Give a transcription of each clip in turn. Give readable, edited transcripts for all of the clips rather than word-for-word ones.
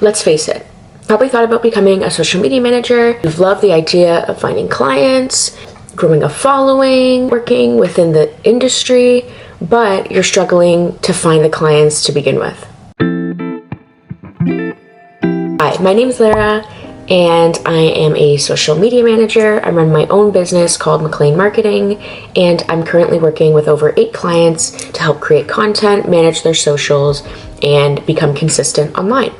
Let's face it, probably thought about becoming a social media manager. You've loved the idea of finding clients, growing a following, working within the industry, but you're struggling to find the clients to begin with. Hi, my name is Lara, and I am a social media manager. I run my own business called McLean Marketing, and I'm currently working with over 8 clients to help create content, manage their socials, and become consistent online.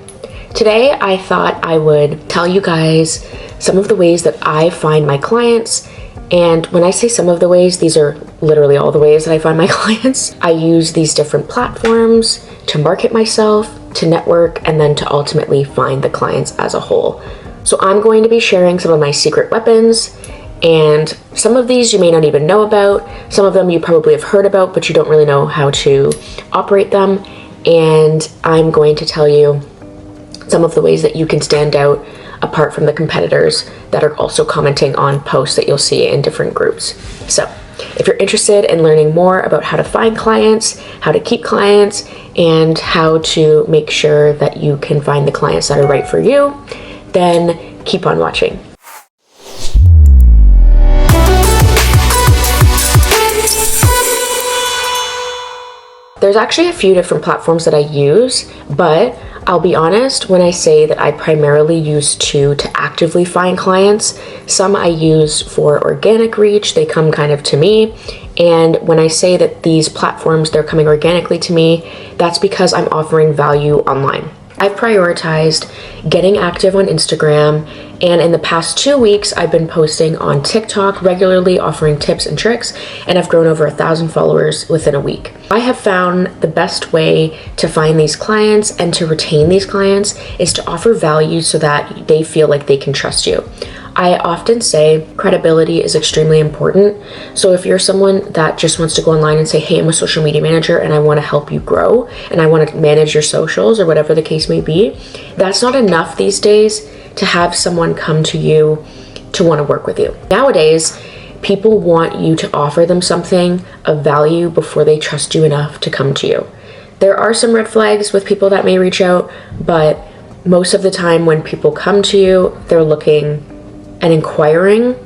Today, I thought I would tell you guys some of the ways that I find my clients. And when I say some of the ways, these are literally all the ways that I find my clients. I use these different platforms to market myself, to network, and then to ultimately find the clients as a whole. So I'm going to be sharing some of my secret weapons, and some of these you may not even know about. Some of them you probably have heard about, but you don't really know how to operate them. And I'm going to tell you some of the ways that you can stand out apart from the competitors that are also commenting on posts that you'll see in different groups. So if you're interested in learning more about how to find clients, how to keep clients, and how to make sure that you can find the clients that are right for you, then keep on watching. There's actually a few different platforms that I use, but I'll be honest when I say that I primarily use 2 to actively find clients. Some I use for organic reach, they come kind of to me. And when I say that these platforms, they're coming organically to me, that's because I'm offering value online. I've prioritized getting active on Instagram, and in the past 2 weeks, I've been posting on TikTok regularly, offering tips and tricks, and I've grown over 1,000 followers within a week. I have found the best way to find these clients and to retain these clients is to offer value so that they feel like they can trust you. I often say credibility is extremely important. So if you're someone that just wants to go online and say, hey, I'm a social media manager and I want to help you grow and I want to manage your socials or whatever the case may be, that's not enough these days to have someone come to you to want to work with you. Nowadays, people want you to offer them something of value before they trust you enough to come to you. There are some red flags with people that may reach out, but most of the time when people come to you, they're looking and inquiring,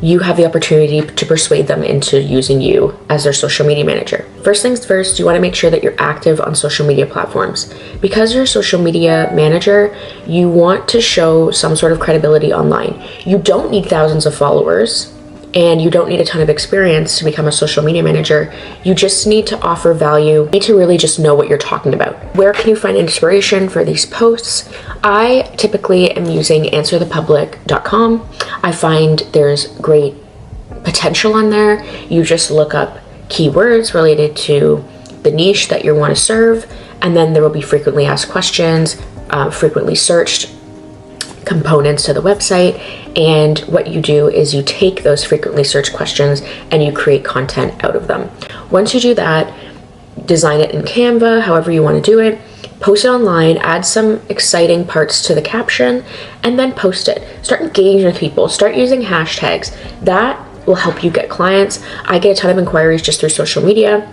you have the opportunity to persuade them into using you as their social media manager. First things first, you want to make sure that you're active on social media platforms. Because you're a social media manager, you want to show some sort of credibility online. You don't need thousands of followers, and you don't need a ton of experience to become a social media manager. You just need to offer value. You need to really just know what you're talking about. Where can you find inspiration for these posts? I typically am using answerthepublic.com. I find there's great potential on there. You just look up keywords related to the niche that you want to serve, and then there will be frequently asked questions, frequently searched components to the website, and what you do is you take those frequently searched questions and you create content out of them. Once you do that, design it in Canva, however you want to do it, post it online, add some exciting parts to the caption, and then post it. Start engaging with people, start using hashtags. That will help you get clients. I get a ton of inquiries just through social media.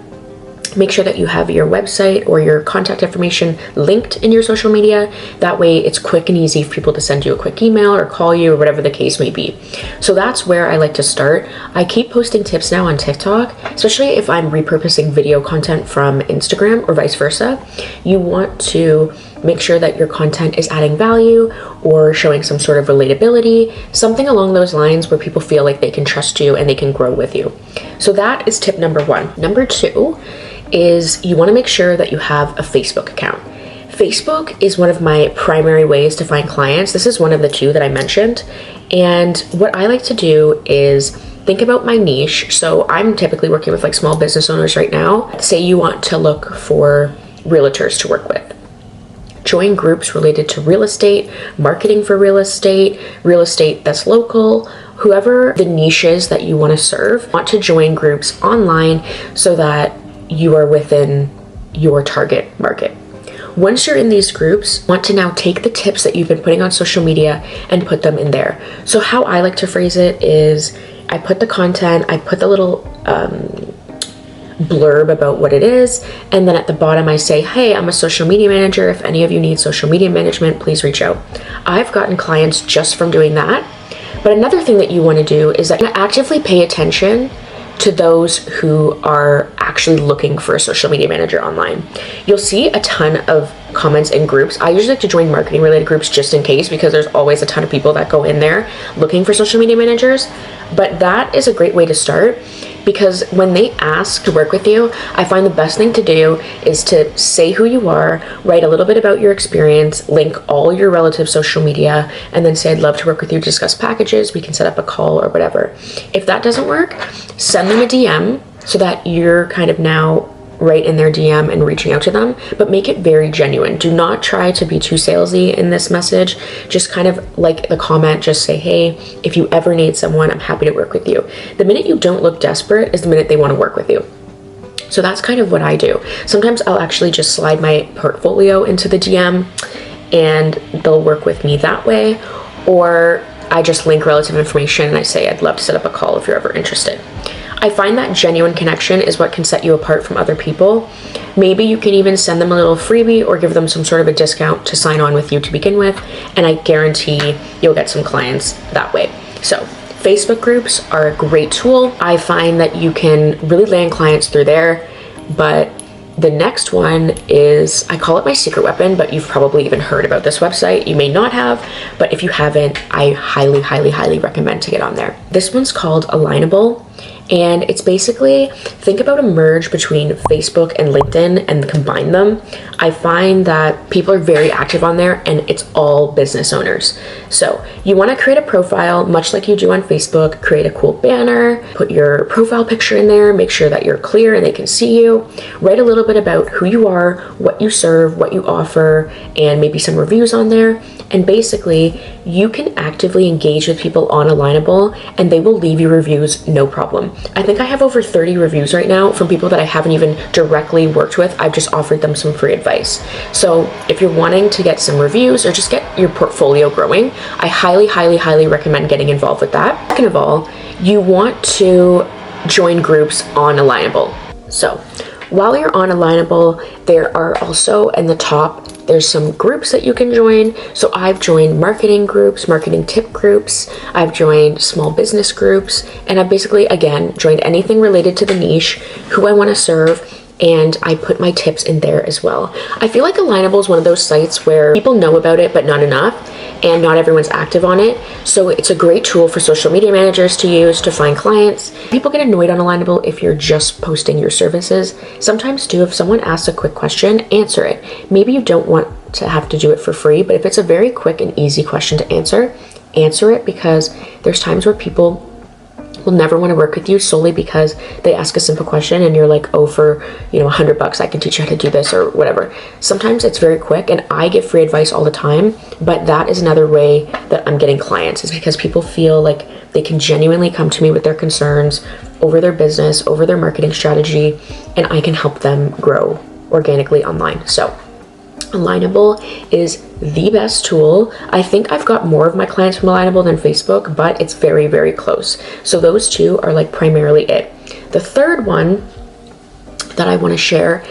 Make sure that you have your website or your contact information linked in your social media. That way it's quick and easy for people to send you a quick email or call you or whatever the case may be. So that's where I like to start. I keep posting tips now on TikTok, especially if I'm repurposing video content from Instagram or vice versa. You want to make sure that your content is adding value or showing some sort of relatability, something along those lines where people feel like they can trust you and they can grow with you. So that is tip number 1. Number 2 is you want to make sure that you have a Facebook account. Facebook is one of my primary ways to find clients. This is one of the 2 that I mentioned. And what I like to do is think about my niche. So I'm typically working with like small business owners right now. Say you want to look for realtors to work with. Join groups related to real estate, marketing for real estate that's local, whoever the niches that you want to serve. Want to join groups online so that you are within your target market. Once you're in these groups, want to now take the tips that you've been putting on social media and put them in there. So how I like to phrase it is I put the content, I put the little blurb about what it is. And then at the bottom I say, hey, I'm a social media manager. If any of you need social media management, please reach out. I've gotten clients just from doing that. But another thing that you want to do is that you actively pay attention to those who are actually looking for a social media manager online. You'll see a ton of comments in groups. I usually like to join marketing related groups just in case, because there's always a ton of people that go in there looking for social media managers. But that is a great way to start, because when they ask to work with you, I find the best thing to do is to say who you are, write a little bit about your experience, link all your relative social media, and then say, I'd love to work with you to discuss packages. We can set up a call or whatever. If that doesn't work, send them a DM so that you're kind of now right in their DM and reaching out to them, but make it very genuine. Do not try to be too salesy in this message. Just kind of like the comment, just say, hey, if you ever need someone, I'm happy to work with you. The minute you don't look desperate is the minute they want to work with you. So that's kind of what I do. Sometimes I'll actually just slide my portfolio into the DM and they'll work with me that way. Or I just link relative information and I say, I'd love to set up a call if you're ever interested. I find that genuine connection is what can set you apart from other people. Maybe you can even send them a little freebie or give them some sort of a discount to sign on with you to begin with, and I guarantee you'll get some clients that way. So Facebook groups are a great tool. I find that you can really land clients through there, but the next one is, I call it my secret weapon, but you've probably even heard about this website. You may not have, but if you haven't, I highly, highly, highly recommend to get on there. This one's called Alignable. And it's basically, think about a merge between Facebook and LinkedIn and combine them. I find that people are very active on there and it's all business owners. So you want to create a profile much like you do on Facebook, create a cool banner, put your profile picture in there, make sure that you're clear and they can see you, write a little bit about who you are, what you serve, what you offer, and maybe some reviews on there. And basically, you can actively engage with people on Alignable and they will leave you reviews, no problem. I think I have over 30 reviews right now from people that I haven't even directly worked with. I've just offered them some free advice. So if you're wanting to get some reviews or just get your portfolio growing, I highly, highly, highly recommend getting involved with that. Second of all, you want to join groups on Alignable. So while you're on Alignable, there are also in the top, there's some groups that you can join. So I've joined marketing groups, marketing tip groups. I've joined small business groups. And I've basically, again, joined anything related to the niche, who I want to serve, and I put my tips in there as well. I feel like Alignable is one of those sites where people know about it, but not enough, and not everyone's active on it. So it's a great tool for social media managers to use to find clients. People get annoyed on Alignable if you're just posting your services. Sometimes too, if someone asks a quick question, answer it. Maybe you don't want to have to do it for free, but if it's a very quick and easy question to answer it, because there's times where people will never want to work with you solely because they ask a simple question and you're like, oh, for $100 I can teach you how to do this or whatever. Sometimes it's very quick, and I give free advice all the time, but that is another way that I'm getting clients, is because people feel like they can genuinely come to me with their concerns over their business, over their marketing strategy, and I can help them grow organically online. So Alignable is the best tool. I think I've got more of my clients from Alignable than Facebook, but it's very, very close. So those two are like primarily it. The third one that I want to share,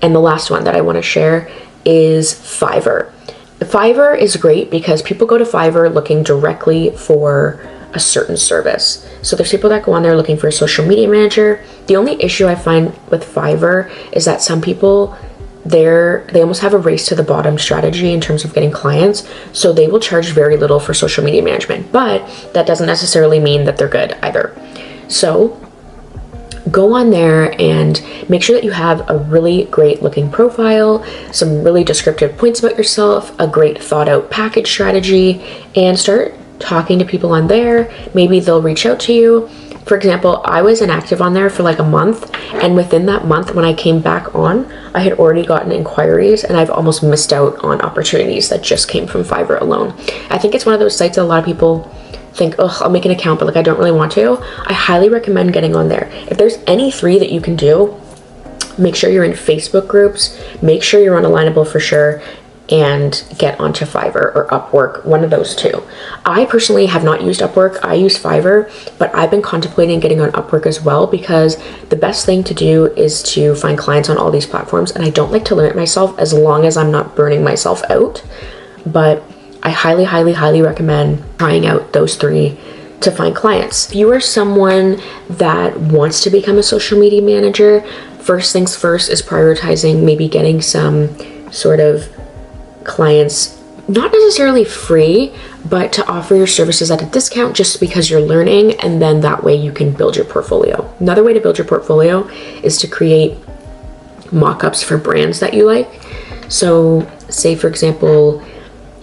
and the last one that I want to share, is Fiverr. Fiverr is great because people go to Fiverr looking directly for a certain service. So there's people that go on there looking for a social media manager. The only issue I find with Fiverr is that some people, they almost have a race to the bottom strategy in terms of getting clients. So they will charge very little for social media management, but that doesn't necessarily mean that they're good either. So go on there and make sure that you have a really great looking profile, some really descriptive points about yourself, a great thought out package strategy, and start talking to people on there. Maybe they'll reach out to you. For example, I was inactive on there for like a month, and within that month when I came back on, I had already gotten inquiries, and I've almost missed out on opportunities that just came from Fiverr alone. I think it's one of those sites that a lot of people think, oh, I'll make an account, but like I don't really want to. I highly recommend getting on there. If there's any three that you can do, make sure you're in Facebook groups, make sure you're on Alignable for sure, and get onto Fiverr or Upwork, one of those two. I personally have not used Upwork. I use Fiverr, but I've been contemplating getting on Upwork as well, because the best thing to do is to find clients on all these platforms, and I don't like to limit myself as long as I'm not burning myself out. But I highly, highly, highly recommend trying out those three to find clients. If you are someone that wants to become a social media manager, first things first is prioritizing maybe getting some sort of clients, not necessarily free, but to offer your services at a discount just because you're learning, and then that way you can build your portfolio. Another way to build your portfolio is to create mock-ups for brands that you like. So say, for example,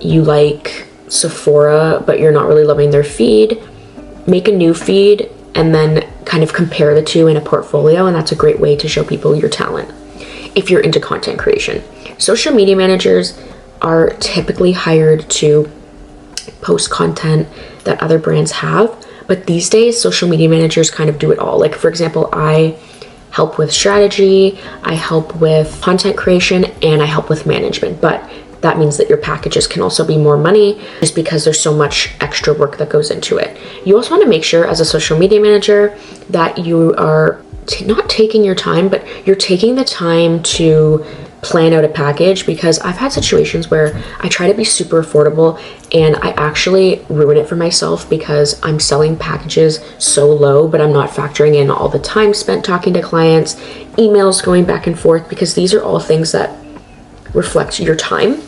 you like Sephora, but you're not really loving their feed, make a new feed and then kind of compare the two in a portfolio, and that's a great way to show people your talent if you're into content creation. Social media managers are typically hired to post content that other brands have, but these days social media managers kind of do it all. Like, for example, I help with strategy, I help with content creation, and I help with management, but that means that your packages can also be more money just because there's so much extra work that goes into it. You also want to make sure as a social media manager that you are not taking your time, but you're taking the time to plan out a package, because I've had situations where I try to be super affordable and I actually ruin it for myself because I'm selling packages so low, but I'm not factoring in all the time spent talking to clients, emails going back and forth, because these are all things that reflect your time.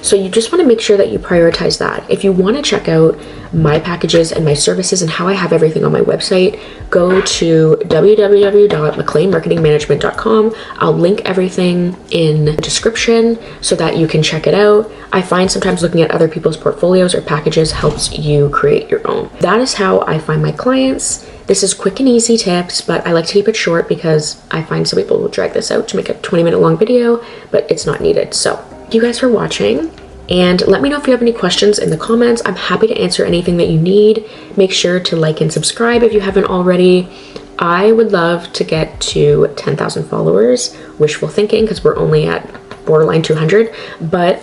So you just want to make sure that you prioritize that. If you want to check out my packages and my services and how I have everything on my website, go to www.mcleanmarketingmanagement.com. I'll link everything in the description so that you can check it out. I find sometimes looking at other people's portfolios or packages helps you create your own. That is how I find my clients. This is quick and easy tips, but I like to keep it short because I find some people will drag this out to make a 20-minute long video, but it's not needed. So thank you guys for watching, and let me know if you have any questions in the comments. I'm happy to answer anything that you need. Make sure to like and subscribe if you haven't already. I would love to get to 10,000 followers, wishful thinking because we're only at borderline 200, but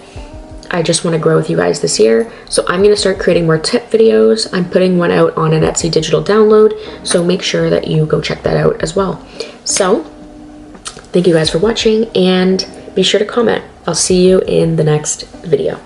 I just want to grow with you guys this year. So I'm going to start creating more tip videos. I'm putting one out on an Etsy digital download, so make sure that you go check that out as well. So thank you guys for watching, and be sure to comment. I'll see you in the next video.